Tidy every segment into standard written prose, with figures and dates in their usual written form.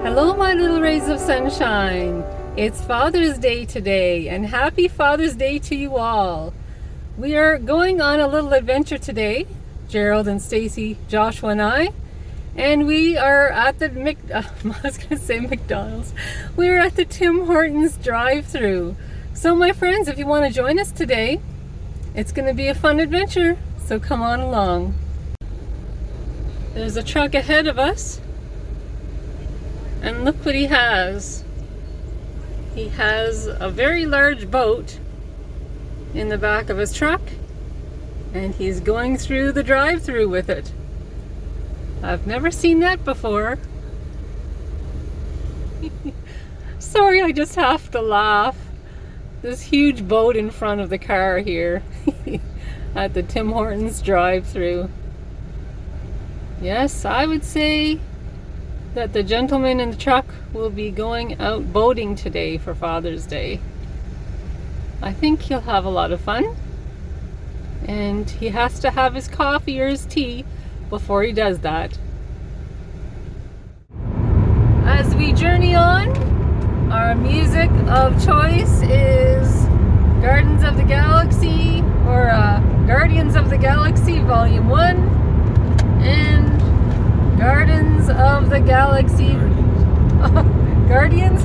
Hello, my little rays of sunshine. It's Father's Day today, and happy Father's Day to you all. We are going on a little adventure today, Gerald and Stacy, Joshua and I, and we are at the McDonald's. We're at the Tim Hortons drive-thru. So my friends, if you want to join us today, it's going to be a fun adventure, so come on along. There's a truck ahead of us. And look what he has. He has a very large boat in the back of his truck, and he's going through the drive-thru with it. I've never seen that before. Sorry, I just have to laugh. This huge boat in front of the car here at the Tim Hortons drive-thru. Yes, I would say that the gentleman in the truck will be going out boating today for Father's Day. I think he'll have a lot of fun, and he has to have his coffee or his tea before he does that. As we journey on, our music of choice is Guardians of the Galaxy, or Guardians of the Galaxy Volume 1 and Guardians of the Galaxy Guardians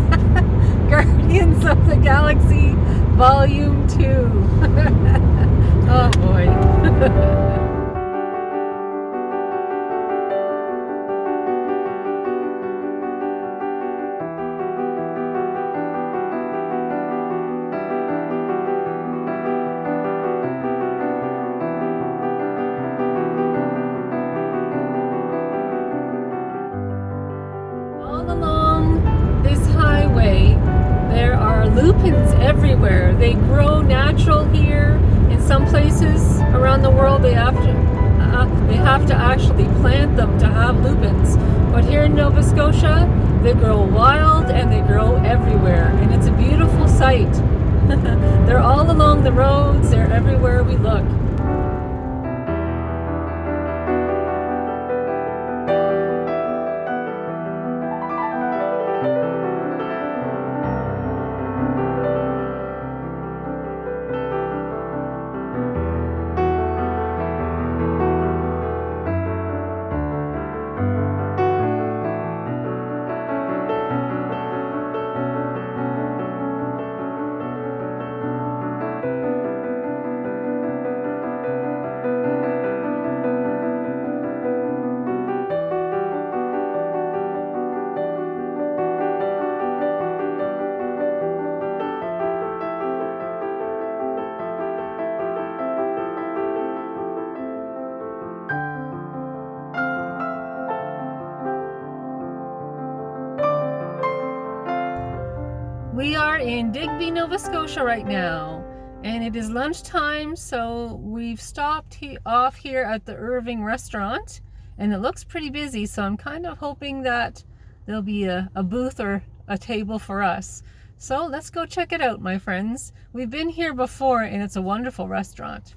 of the Galaxy Volume 2. Oh boy. Lupins everywhere. They grow natural here. In some places around the world they have to actually plant them to have lupins. But here in Nova Scotia, they grow wild and they grow everywhere. And it's a beautiful sight. They're all along the roads. They're everywhere we look. We are in Digby, Nova Scotia right now, and it is lunchtime, so we've stopped off here at the Irving restaurant, and it looks pretty busy, so I'm kind of hoping that there'll be a booth or a table for us. So let's go check it out, my friends. We've been here before, and it's a wonderful restaurant.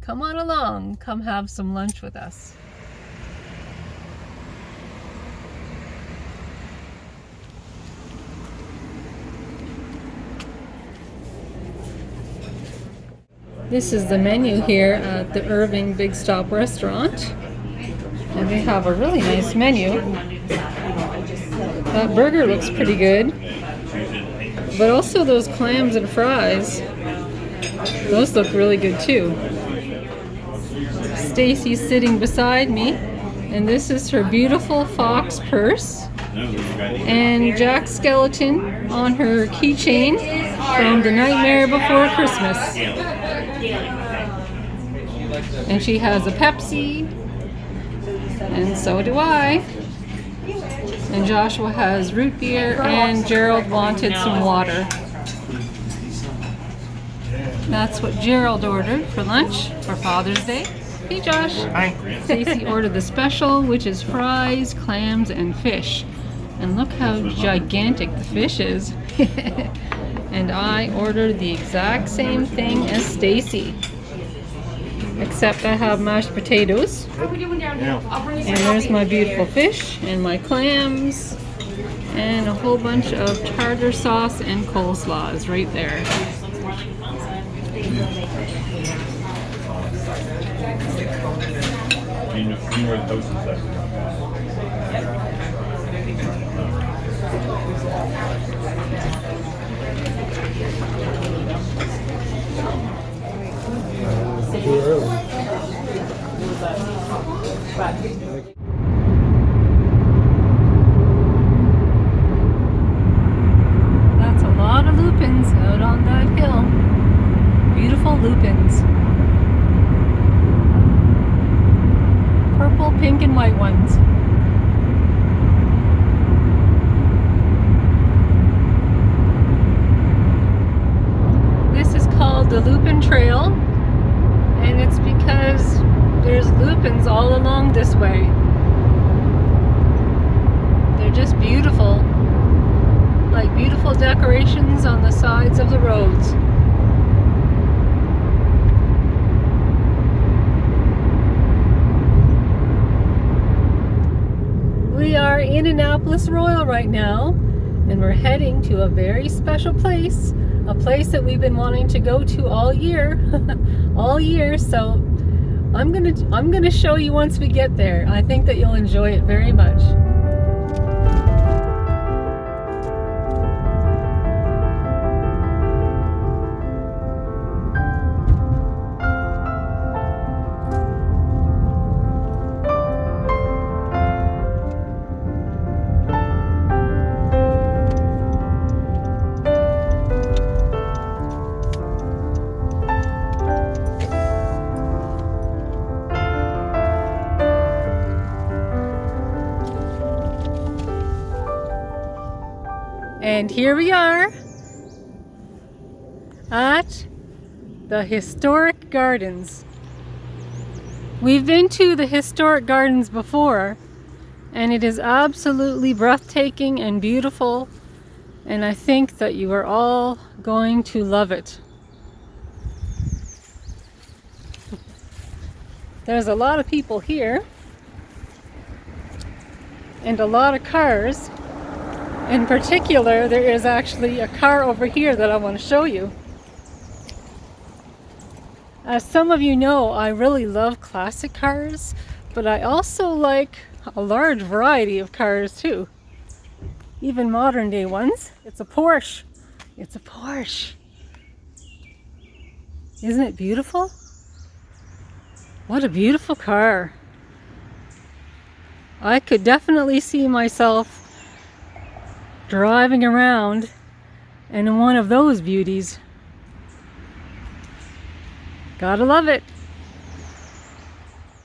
Come on along, come have some lunch with us. This is the menu here at the Irving Big Stop restaurant, and they have a really nice menu. That burger looks pretty good, but also those clams and fries, those look really good too. Stacy's sitting beside me, and this is her beautiful fox purse, and Jack's skeleton on her keychain from The Nightmare Before Christmas. And she has a Pepsi, and so do I. And Joshua has root beer, and Gerald wanted some water. That's what Gerald ordered for lunch for Father's Day. Hey Josh. Hi. Stacy ordered the special, which is fries, clams, and fish. And look how gigantic the fish is. And I ordered the exact same thing as Stacy, except I have mashed potatoes. And there's my beautiful fish and my clams And a whole bunch of tartar sauce and coleslaws right there. Too early. That's a lot of lupins out on that hill. Beautiful lupins. Purple, pink, and white ones. This is called the Lupin Trail, and it's because there's lupins all along this way. They're just beautiful, like beautiful decorations on the sides of the roads. We are in Annapolis Royal right now, and we're heading to a very special place, a place that we've been wanting to go to all year, so I'm gonna show you once we get there. I think that you'll enjoy it very much. And here we are at the Historic Gardens. We've been to the Historic Gardens before, and it is absolutely breathtaking and beautiful, and I think that you are all going to love it. There's a lot of people here, and a lot of cars. In particular, there is actually a car over here that I want to show you. As some of you know, I really love classic cars, but I also like a large variety of cars too. Even modern day ones. It's a Porsche. It's a Porsche. Isn't it beautiful? What a beautiful car. I could definitely see myself driving around in one of those beauties. Gotta love it.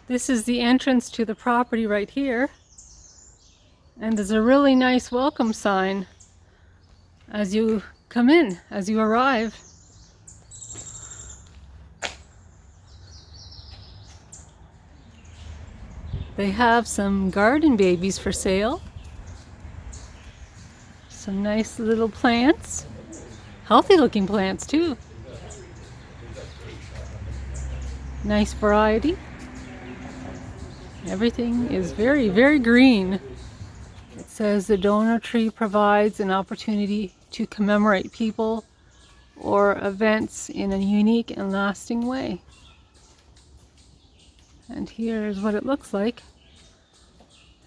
This is the entrance to the property right here, and there's a really nice welcome sign as you come in, as you arrive. They have some garden babies for sale. Some nice little plants, healthy looking plants too. Nice variety. Everything is very, very green. It says the donor tree provides an opportunity to commemorate people or events in a unique and lasting way. And here's what it looks like.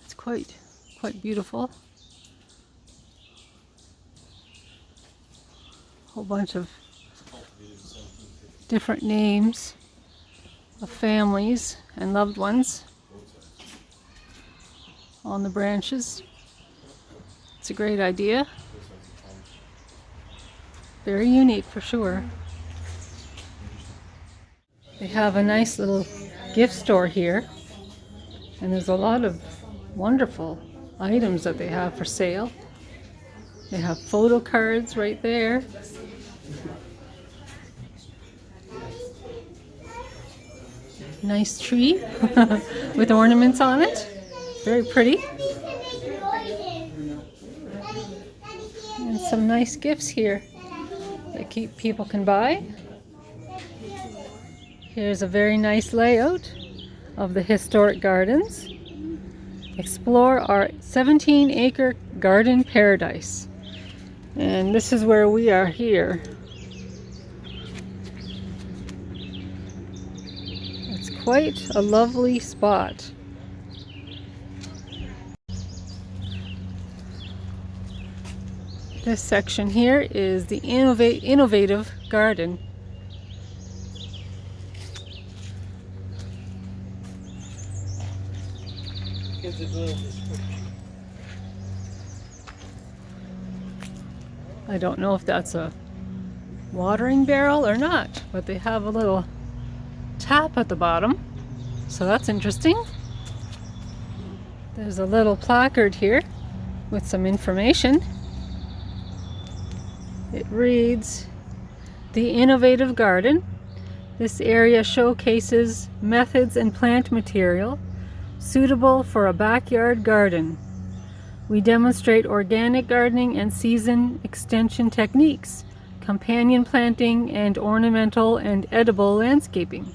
It's quite beautiful. Whole bunch of different names of families and loved ones on the branches. It's a great idea. Very unique for sure. They have a nice little gift store here, and there's a lot of wonderful items that they have for sale. They have photo cards right there. Nice tree with ornaments on it. Very pretty. And some nice gifts here that people can buy. Here's a very nice layout of the Historic Gardens. explore our 17-acre garden paradise. And this is where we are here. It's quite a lovely spot. This section here is the innovative garden. I don't know if that's a watering barrel or not, but they have a little tap at the bottom, so that's interesting. There's a little placard here with some information. It reads, "The Innovative Garden. This area showcases methods and plant material suitable for a backyard garden. We demonstrate organic gardening and season extension techniques, companion planting, and ornamental and edible landscaping.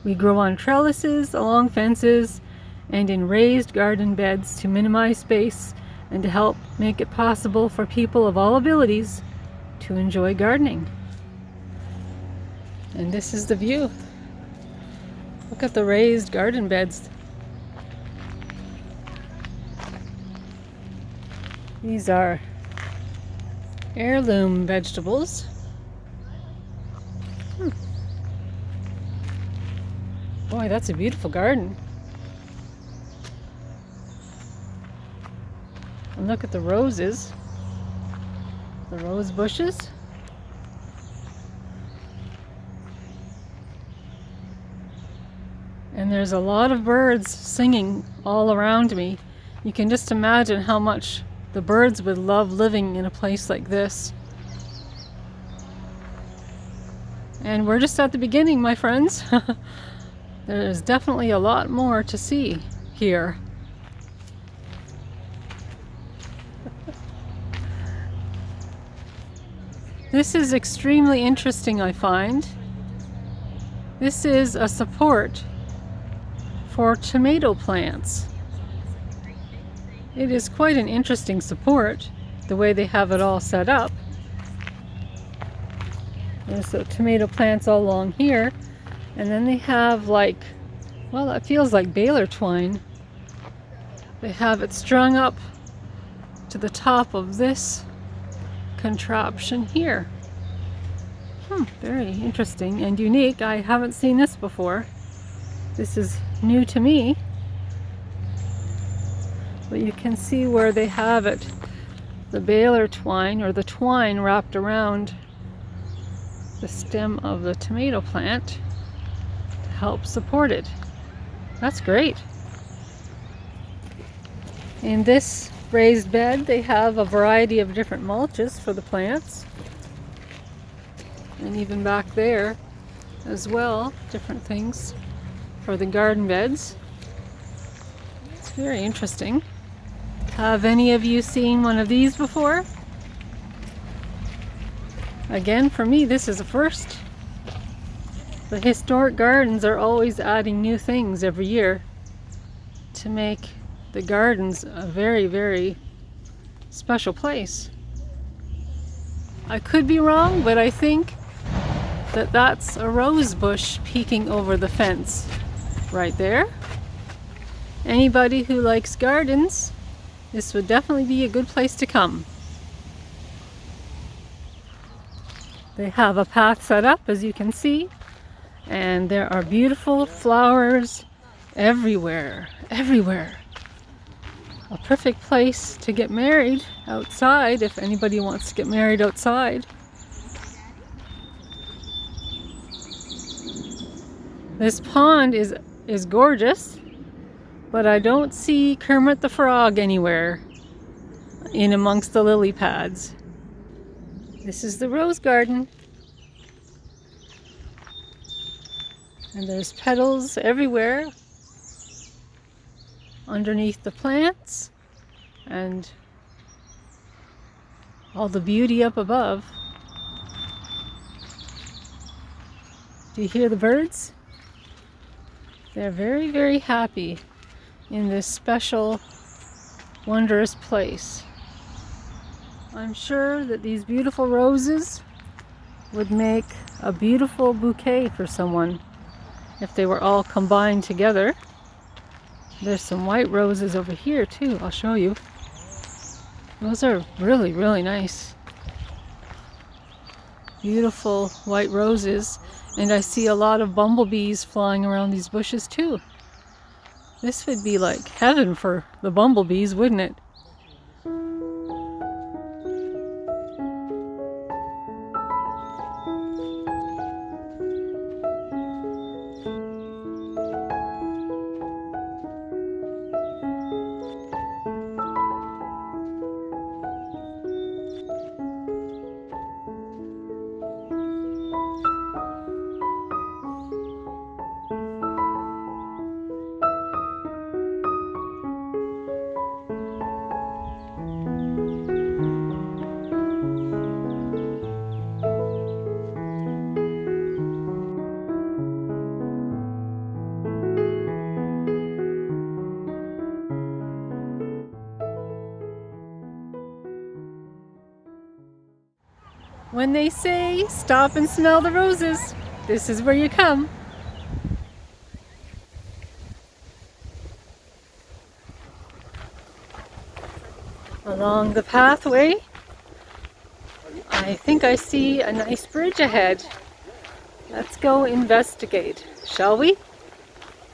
We grow on trellises, along fences, and in raised garden beds to minimize space and to help make it possible for people of all abilities to enjoy gardening." And this is the view. Look at the raised garden beds. These are heirloom vegetables. Boy, that's a beautiful garden. And look at the roses. The rose bushes. And there's a lot of birds singing all around me. You can just imagine how much the birds would love living in a place like this. And we're just at the beginning, my friends. There's definitely a lot more to see here. This is extremely interesting, I find. This is a support for tomato plants. It is quite an interesting support, the way they have it all set up. There's the tomato plants all along here, and then they have like, well, that feels like baler twine. They have it strung up to the top of this contraption here. Very interesting and unique. I haven't seen this before. This is new to me. But you can see where they have it, the baler twine, or the twine wrapped around the stem of the tomato plant to help support it. That's great. In this raised bed, they have a variety of different mulches for the plants. And even back there as well, different things for the garden beds. It's very interesting. Have any of you seen one of these before? Again, for me, this is a first. The historic gardens are always adding new things every year to make the gardens a very, very special place. I could be wrong, but I think that that's a rose bush peeking over the fence right there. Anybody who likes gardens, this would definitely be a good place to come. They have a path set up, as you can see, and there are beautiful flowers everywhere, everywhere. A perfect place to get married outside, if anybody wants to get married outside. This pond is gorgeous, but I don't see Kermit the Frog anywhere in amongst the lily pads. This is the rose garden. And there's petals everywhere underneath the plants and all the beauty up above. Do you hear the birds? They're very, very happy in this special, wondrous place. I'm sure that these beautiful roses would make a beautiful bouquet for someone if they were all combined together. There's some white roses over here too, I'll show you. Those are really, really nice. Beautiful white roses, and I see a lot of bumblebees flying around these bushes too. This would be like heaven for the bumblebees, wouldn't it? When they say, stop and smell the roses, this is where you come. Along the pathway, I think I see a nice bridge ahead. Let's go investigate, shall we?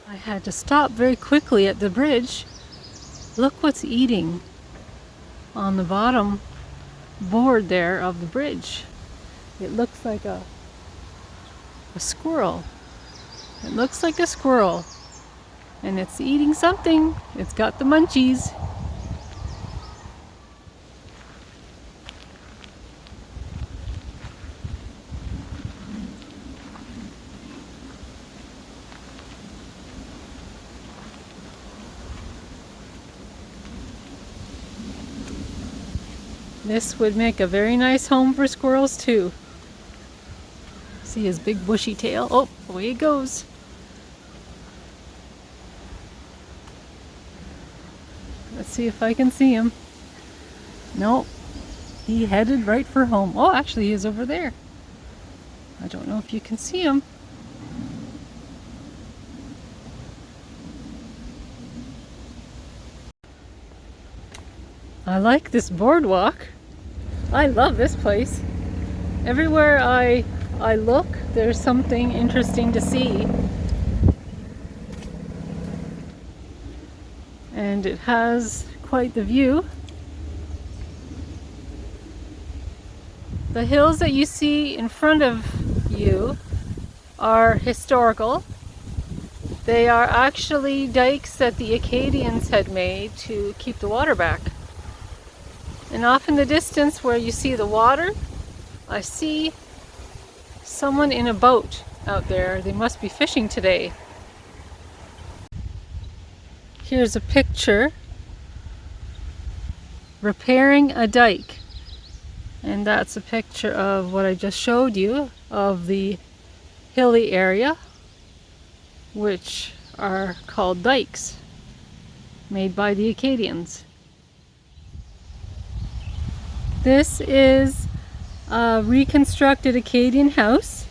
I had to stop very quickly at the bridge. Look what's eating on the bottom board there of the bridge. It looks like a squirrel. It looks like a squirrel, and it's eating something. It's got the munchies. This would make a very nice home for squirrels too. See his big bushy tail? Oh, away he goes. Let's see if I can see him. Nope, he headed right for home. Oh, actually he is over there. I don't know if you can see him. I like this boardwalk. I love this place. Everywhere I look, there's something interesting to see. And it has quite the view. The hills that you see in front of you are historical. They are actually dikes that the Acadians had made to keep the water back. And off in the distance where you see the water, I see someone in a boat out there. They must be fishing today. Here's a picture repairing a dike. And that's a picture of what I just showed you of the hilly area, which are called dikes, made by the Acadians. This is a reconstructed Acadian house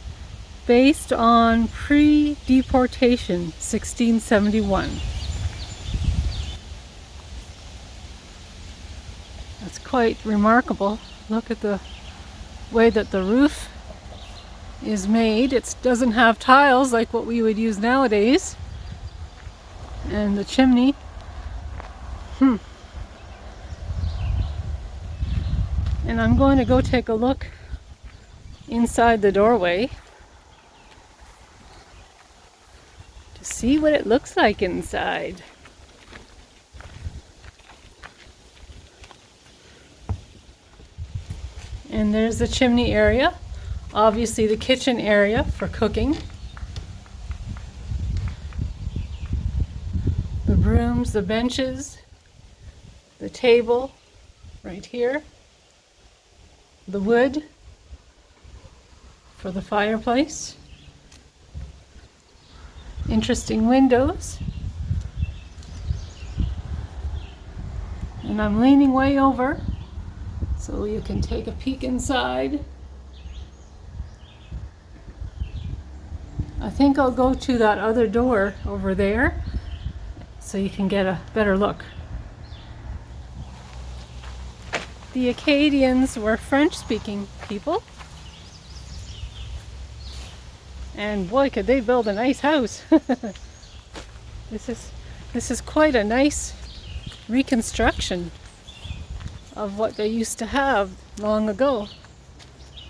based on pre-deportation 1671. That's quite remarkable. Look at the way that the roof is made. It doesn't have tiles like what we would use nowadays. And the chimney. And I'm going to go take a look inside the doorway to see what it looks like inside. And there's the chimney area, obviously the kitchen area for cooking. The brooms, the benches, the table right here. The wood for the fireplace. Interesting windows. And I'm leaning way over so you can take a peek inside. I think I'll go to that other door over there so you can get a better look. The Acadians were French-speaking people. And boy, could they build a nice house. This is quite a nice reconstruction of what they used to have long ago.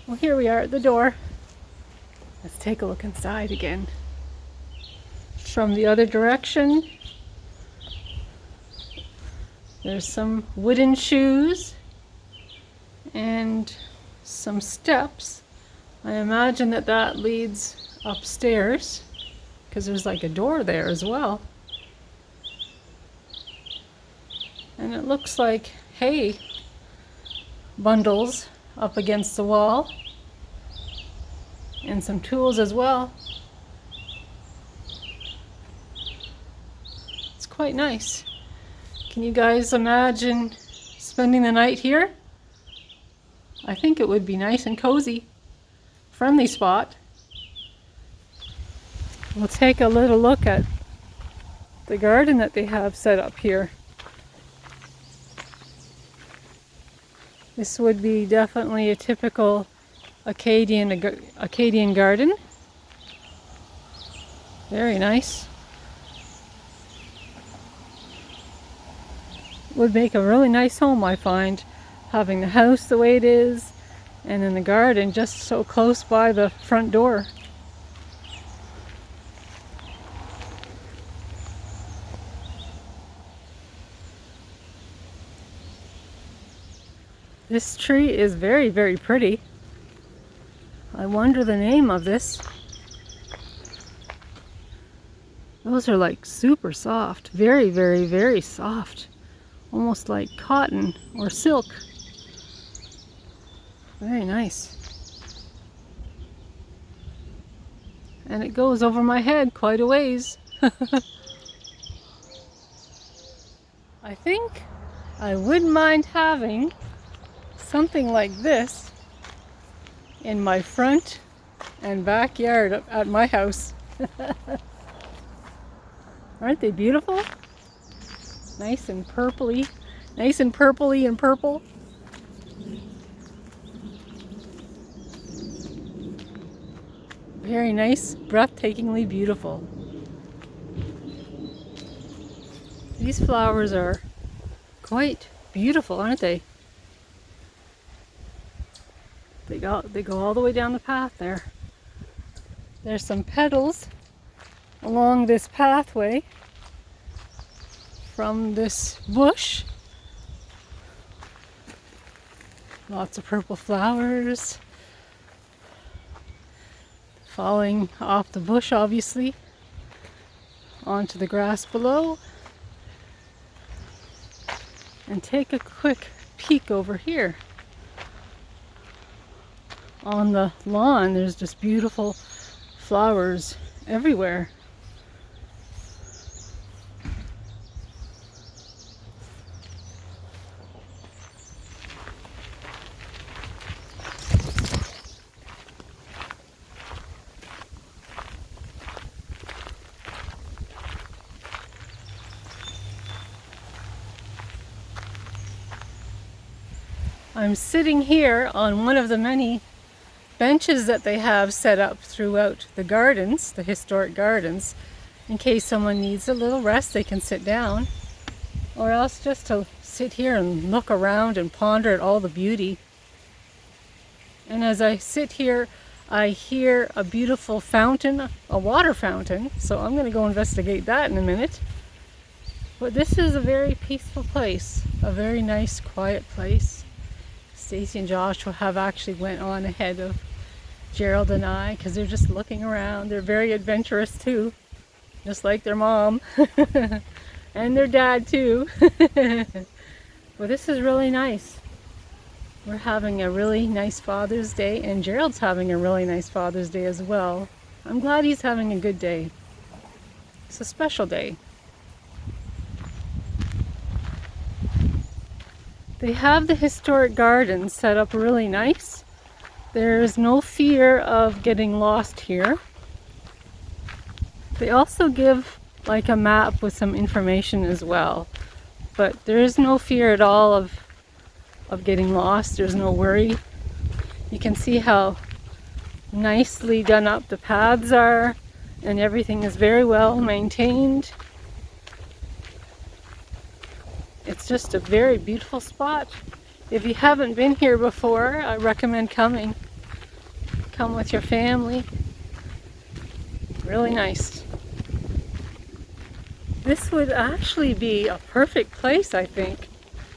Well, here we are at the door. Let's take a look inside again. From the other direction, there's some wooden shoes and some steps. I imagine that leads upstairs because there's like a door there as well. And it looks like hay bundles up against the wall. And some tools as well. It's quite nice. Can you guys imagine spending the night here? I think it would be nice and cozy. Friendly spot. We'll take a little look at the garden that they have set up here. This would be definitely a typical Acadian garden. Very nice. Would make a really nice home, I find, having the house the way it is and then the garden just so close by the front door. This tree is very, very pretty. I wonder the name of this. Those are like super soft. Very, very, very soft. Almost like cotton or silk. Very nice. And it goes over my head quite a ways. I think I wouldn't mind having something like this in my front and backyard at my house. Aren't they beautiful? Nice and purpley. Nice and purpley and purple. Very nice, breathtakingly beautiful. These flowers are quite beautiful, aren't they? They go all the way down the path there. There's some petals along this pathway from this bush. Lots of purple flowers falling off the bush, obviously, onto the grass below. And take a quick peek over here. On the lawn, there's just beautiful flowers everywhere. I'm sitting here on one of the many benches that they have set up throughout the gardens, the historic gardens. In case someone needs a little rest, they can sit down, or else just to sit here and look around and ponder at all the beauty. And as I sit here, I hear a beautiful fountain, a water fountain, so I'm going to go investigate that in a minute. But this is a very peaceful place, a very nice, quiet place. Stacy and Joshua have actually went on ahead of Gerald and I because they're just looking around. They're very adventurous too, just like their mom and their dad too. Well, this is really nice. We're having a really nice Father's Day, and Gerald's having a really nice Father's Day as well. I'm glad he's having a good day. It's a special day. They have the historic gardens set up really nice. There's no fear of getting lost here. They also give like a map with some information as well. But there is no fear at all of getting lost. There's no worry. You can see how nicely done up the paths are, and everything is very well maintained. It's just a very beautiful spot. If you haven't been here before, I recommend coming. Come with your family. Really nice. This would actually be a perfect place, I think,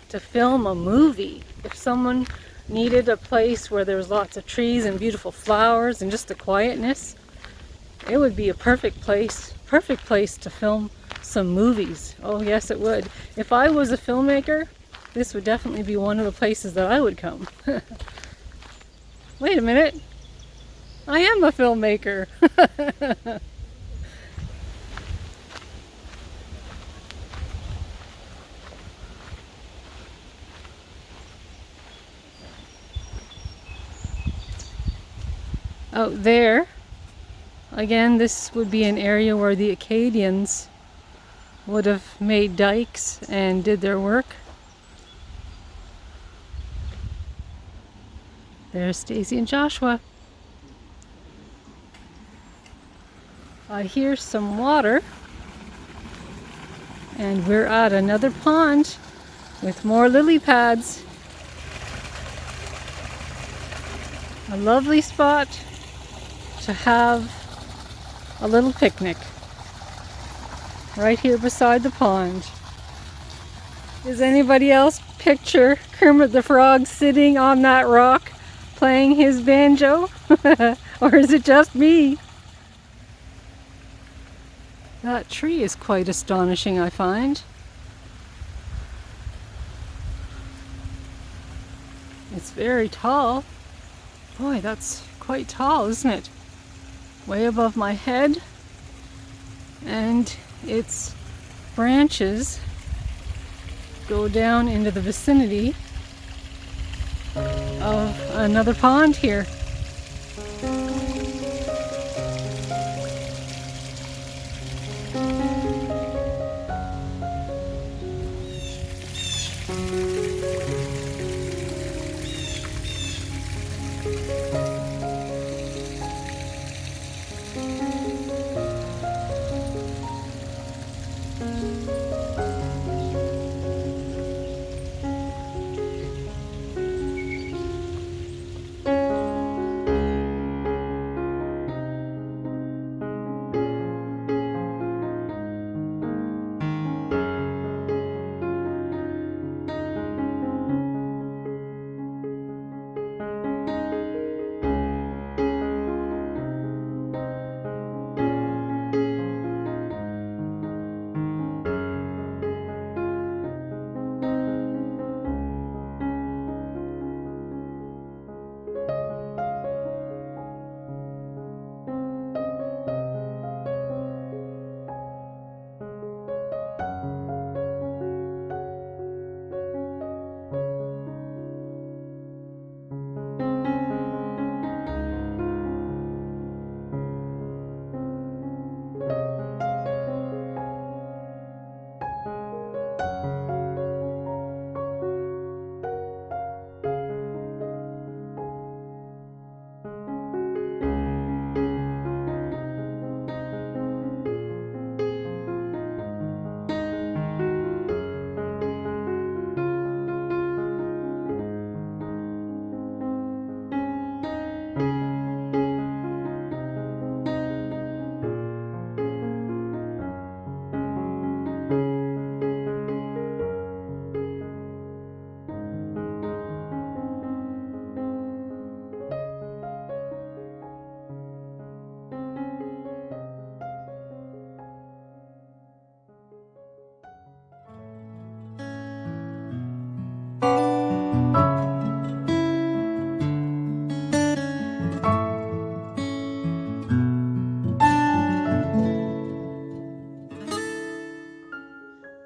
to film a movie. If someone needed a place where there was lots of trees and beautiful flowers and just the quietness, it would be a perfect place to film some movies. Oh yes, it would. If I was a filmmaker, this would definitely be one of the places that I would come. Wait a minute. I am a filmmaker. Out there, again, this would be an area where the Acadians would have made dikes and did their work. There's Stacy and Joshua. I hear some water, and we're at another pond with more lily pads. A lovely spot to have a little picnic right here beside the pond. Does anybody else picture Kermit the Frog sitting on that rock playing his banjo? Or is it just me? That tree is quite astonishing, I find. It's very tall. Boy, that's quite tall, isn't it? Way above my head. And its branches go down into the vicinity of another pond here.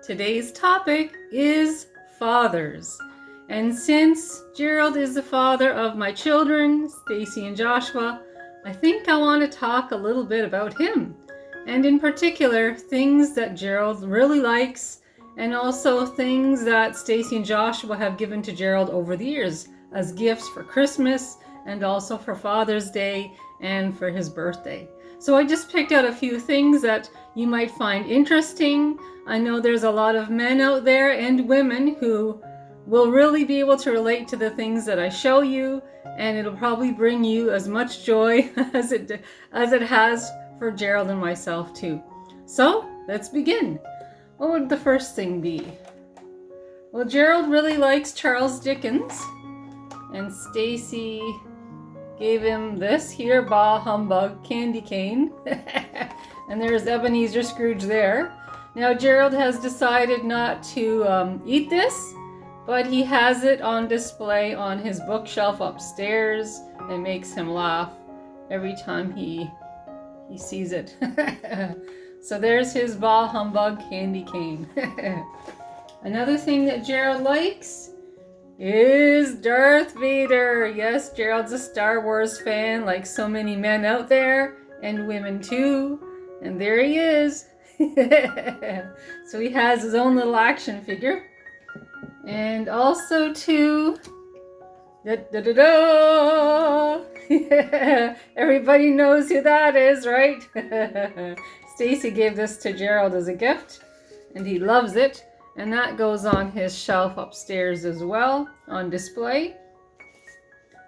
Today's topic is fathers. And since Gerald is the father of my children, Stacy and Joshua, I think I want to talk a little bit about him. And in particular, things that Gerald really likes, and also things that Stacy and Joshua have given to Gerald over the years as gifts for Christmas and also for Father's Day and for his birthday. So I just picked out a few things that you might find interesting. I know there's a lot of men out there and women who will really be able to relate to the things that I show you, and it'll probably bring you as much joy as it has for Gerald and myself too. So let's begin. What would the first thing be? Well, Gerald really likes Charles Dickens, and Stacy gave him this here Bah Humbug candy cane. And there's Ebenezer Scrooge there. Now Gerald has decided not to eat this, but he has it on display on his bookshelf upstairs. It makes him laugh every time he sees it. So there's his Bah Humbug candy cane. Another thing that Gerald likes is Darth Vader. Yes, Gerald's a Star Wars fan, like so many men out there, and women too. And there he is. So he has his own little action figure. And also too, everybody knows who that is, right? Stacy gave this to Gerald as a gift, and he loves it. And that goes on his shelf upstairs as well, on display.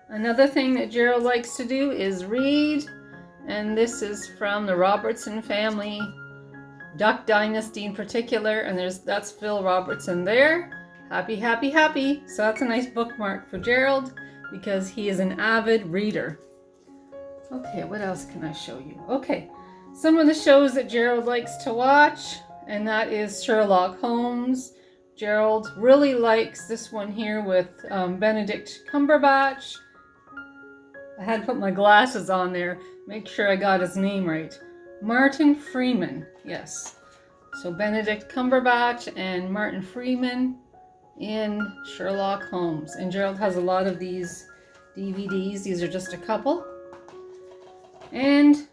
Another thing that Gerald likes to do is read. And this is from the Robertson family, Duck Dynasty in particular. And that's Phil Robertson there. Happy, happy, happy. So that's a nice bookmark for Gerald because he is an avid reader. Okay, what else can I show you? Okay, some of the shows that Gerald likes to watch, and that is Sherlock Holmes. Gerald really likes this one here with Benedict Cumberbatch. I had to put my glasses on there, make sure I got his name right. Martin Freeman, yes. So Benedict Cumberbatch and Martin Freeman in Sherlock Holmes. And Gerald has a lot of these DVDs. These are just a couple. And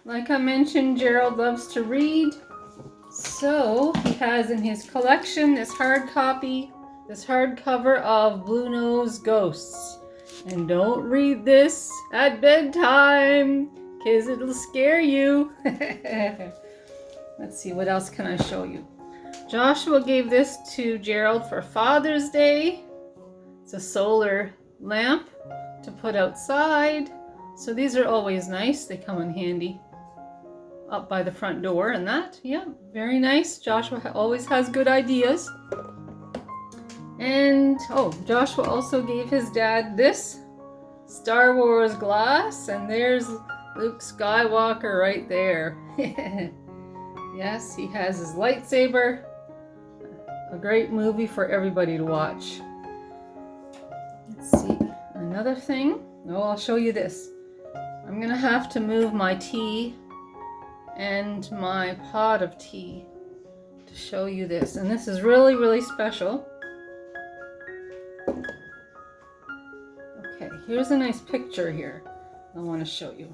like I mentioned, Gerald loves to read. So he has in his collection this hardcover of Blue Nose Ghosts. And don't read this at bedtime, because it'll scare you. Let's see, what else can I show you? Joshua gave this to Gerald for Father's Day. It's a solar lamp to put outside. So these are always nice. They come in handy up by the front door and that. Yeah, very nice. Joshua always has good ideas. And, oh, Joshua also gave his dad this Star Wars glass. And there's Luke Skywalker right there. Yes, he has his lightsaber. A great movie for everybody to watch. Let's see, another thing. Oh, I'll show you this. I'm gonna have to move my tea and my pot of tea to show you this. And this is really, really special. Okay, here's a nice picture here I want to show you.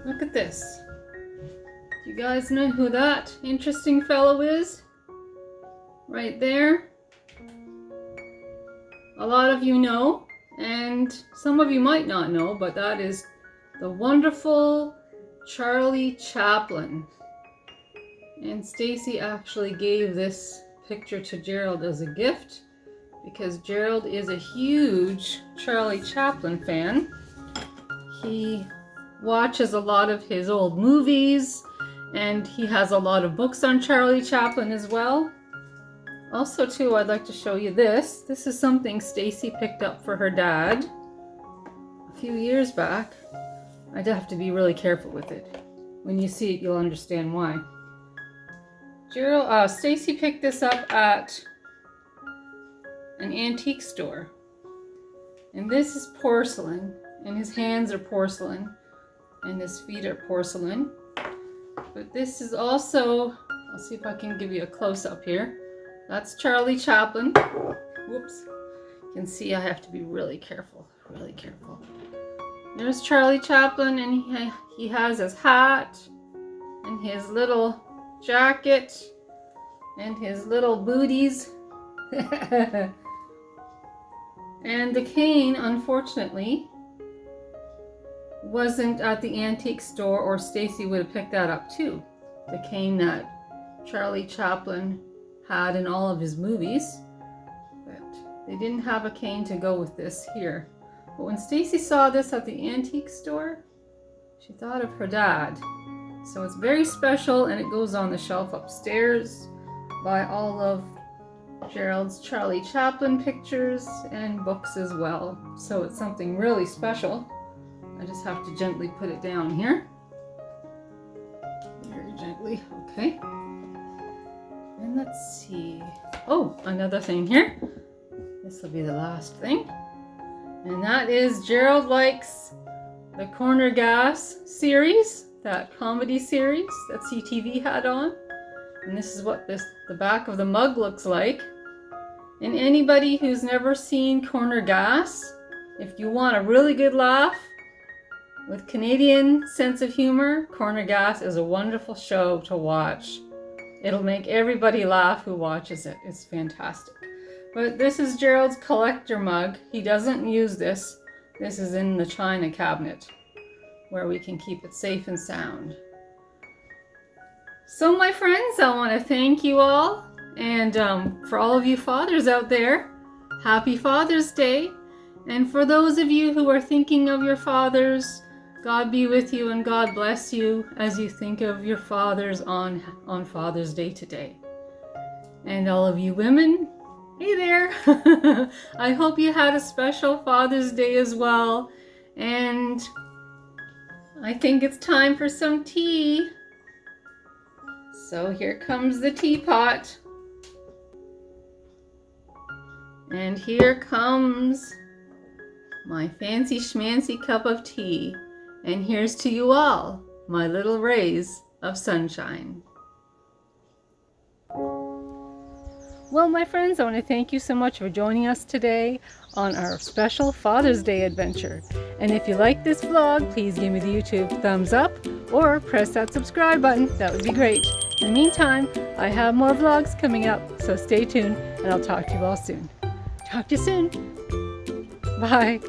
Look at this. Do you guys know who that interesting fellow is? Right there. A lot of you know, and some of you might not know, but that is the wonderful Charlie Chaplin. And Stacy actually gave this picture to Gerald as a gift because Gerald is a huge Charlie Chaplin fan. He watches a lot of his old movies, and he has a lot of books on Charlie Chaplin as well. Also too, I'd like to show you this. This is something Stacy picked up for her dad a few years back. I'd have to be really careful with it. When you see it, you'll understand why. Stacy picked this up at an antique store. And this is porcelain, and his hands are porcelain, and his feet are porcelain. But this is also, I'll see if I can give you a close-up here. That's Charlie Chaplin. Whoops. You can see I have to be really careful, really careful. There's Charlie Chaplin, and he has his hat and his little jacket and his little booties. And the cane, unfortunately, wasn't at the antique store, or Stacy would have picked that up too. The cane that Charlie Chaplin had in all of his movies. But they didn't have a cane to go with this here. But when Stacy saw this at the antique store, she thought of her dad. So it's very special, and it goes on the shelf upstairs by all of Gerald's Charlie Chaplin pictures and books as well. So it's something really special. I just have to gently put it down here. Very gently, okay. And let's see. Oh, another thing here. This will be the last thing. And that is Gerald likes the Corner Gas series, that comedy series that CTV had on. And this is what the back of the mug looks like. And anybody who's never seen Corner Gas, if you want a really good laugh with Canadian sense of humor, Corner Gas is a wonderful show to watch. It'll make everybody laugh who watches it. It's fantastic. But this is Gerald's collector mug. He doesn't use this. This is in the china cabinet where we can keep it safe and sound. So my friends, I want to thank you all. And for all of you fathers out there, happy Father's Day. And for those of you who are thinking of your fathers, God be with you and God bless you as you think of your fathers on Father's Day today. And all of you women, hey there! I hope you had a special Father's Day as well. And I think it's time for some tea. So here comes the teapot. And here comes my fancy schmancy cup of tea. And here's to you all, my little rays of sunshine. Well, my friends, I want to thank you so much for joining us today on our special Father's Day adventure. And if you like this vlog, please give me the YouTube thumbs up or press that subscribe button. That would be great. In the meantime, I have more vlogs coming up, so stay tuned and I'll talk to you all soon. Talk to you soon. Bye.